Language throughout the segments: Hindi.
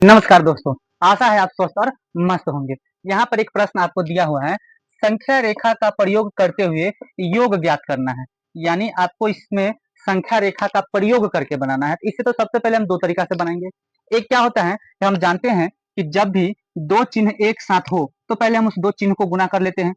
नमस्कार दोस्तों, आशा है आप स्वस्थ और मस्त होंगे। यहाँ पर एक प्रश्न आपको दिया हुआ है, संख्या रेखा का प्रयोग करते हुए योग ज्ञात करना है। यानी आपको इसमें संख्या रेखा का प्रयोग करके बनाना है। इससे तो सबसे पहले हम दो तरीका से बनाएंगे। एक क्या होता है कि हम जानते हैं कि जब भी दो चिन्ह एक साथ हो तो पहले हम उस दो चिन्ह को गुणा कर लेते हैं।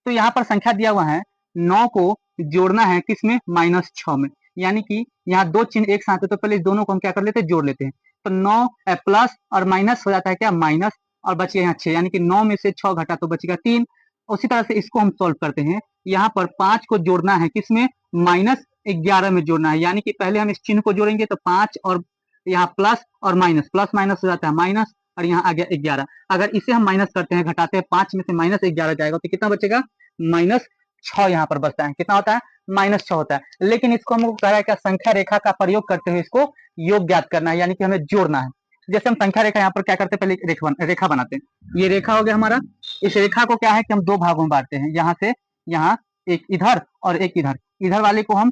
तो यहाँ पर संख्या दिया हुआ है, 9 को जोड़ना है किसमें, -6 में। यानी कि यहाँ दो चिन्ह एक साथ है तो पहले इस दोनों को हम क्या कर लेते हैं, जोड़ लेते हैं। तो 9 प्लस और माइनस हो जाता है क्या, माइनस, और बच गया यहाँ 6, यानी कि 9 में से 6 घटा तो बचेगा 3। उसी तरह से इसको हम सोल्व करते हैं। यहाँ पर 5 को जोड़ना है किसमें, -11 में जोड़ना है। यानी कि पहले हम इस चिन्ह को जोड़ेंगे तो 5 और यहाँ प्लस और माइनस, प्लस माइनस हो जाता है माइनस, और यहाँ आ गया 11। अगर इसे हम माइनस करते हैं, घटाते हैं, 5 में से -11 जाएगा तो कितना बचेगा, -6 यहाँ पर बचता है। कितना होता है, -6 होता है। लेकिन इसको हमको कह रहा है क्या, संख्या रेखा का प्रयोग करते हुए इसको योग ज्ञात करना है, यानी कि हमें जोड़ना है। जैसे हम संख्या रेखा यहाँ पर क्या करते हैं, पहले रेखा बनाते हैं। ये रेखा हो गया हमारा। इस रेखा को क्या है कि हम दो भागों में बांटते हैं, यहाँ से यहाँ, एक इधर और एक इधर। इधर वाले को हम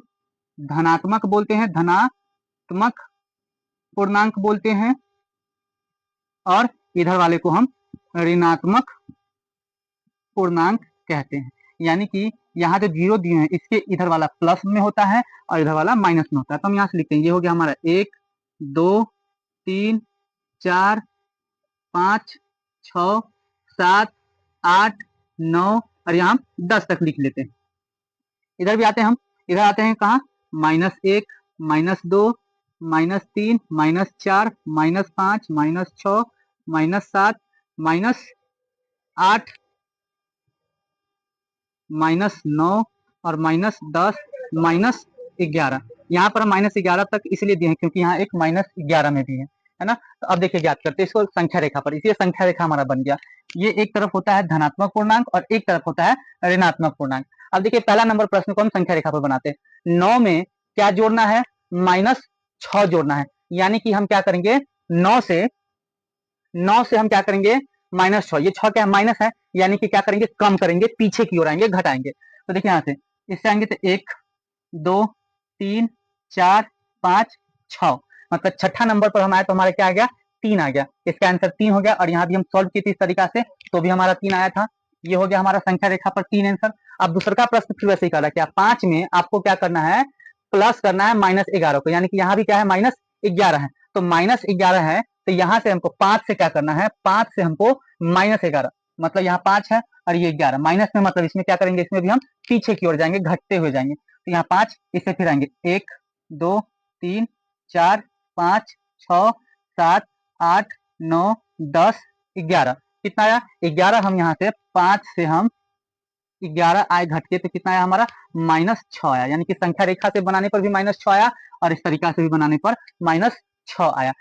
धनात्मक बोलते हैं, धनात्मक पूर्णांक बोलते हैं, और इधर वाले को हम ऋणात्मक पूर्णांक कहते हैं। यानी कि यहाँ जो जीरो दिए हैं इसके इधर वाला प्लस में होता है और इधर वाला माइनस में होता है। तो हम यहाँ से लिखते हैं, ये हो गया हमारा 1 2 3 4 5 6 7 8 9, और यहाँ हम 10 तक लिख लेते हैं। इधर भी आते हैं हम, इधर आते हैं कहाँ, -1 -2 -3 -4 -5 -6 -7 -8 -9 और -10 -11। यहाँ पर -11 तक इसलिए दिए हैं क्योंकि यहाँ एक -11 में भी है ना। तो अब देखिए ज्ञात करते हैं इसको संख्या रेखा पर, इसलिए संख्या रेखा हमारा बन गया। ये एक तरफ होता है धनात्मक पूर्णांक और एक तरफ होता है ऋणात्मक पूर्णांक। अब देखिए पहला नंबर प्रश्न को हम संख्या रेखा पर बनाते हैं। 9 में क्या जोड़ना है, -6 जोड़ना है। यानी कि हम क्या करेंगे, 9 से हम क्या करेंगे, -6, ये 6 क्या है, माइनस है, यानी कि क्या करेंगे, कम करेंगे, पीछे की ओर आएंगे, घटाएंगे। तो देखिए यहाँ से इससे आएंगे तो 1 2 3 4 5 6, मतलब छठा नंबर पर हम आए तो हमारा क्या आ गया, 3 आ गया। इसका आंसर 3 हो गया। और यहाँ भी हम सॉल्व किए थे इस तरीका से तो भी हमारा 3 आया था। ये हो गया हमारा संख्या रेखा पर 3 आंसर। अब दूसरा का प्रश्न फिर वैसे ही कर रहा है, क्या 5 में आपको क्या करना है, प्लस करना है -11 को। यानी कि यहाँ भी क्या है, -11 है। तो -11 है तो यहाँ से हमको 5 से क्या करना है, 5 से हमको -11, मतलब यहाँ 5 है और ये 11 माइनस में, मतलब इसमें क्या करेंगे, इसमें भी हम पीछे की ओर जाएंगे, घटते हुए जाएंगे। तो यहाँ 5, इससे फिर आएंगे 1 2 3 4 5 6 7 8 9 10 11। कितना आया, 11। हम यहाँ से 5 से हम 11 आए घट के तो कितना आया हमारा, -6 आया। यानी कि संख्या रेखा से बनाने पर भी -6 आया और इस तरीका से भी बनाने पर -6 आया।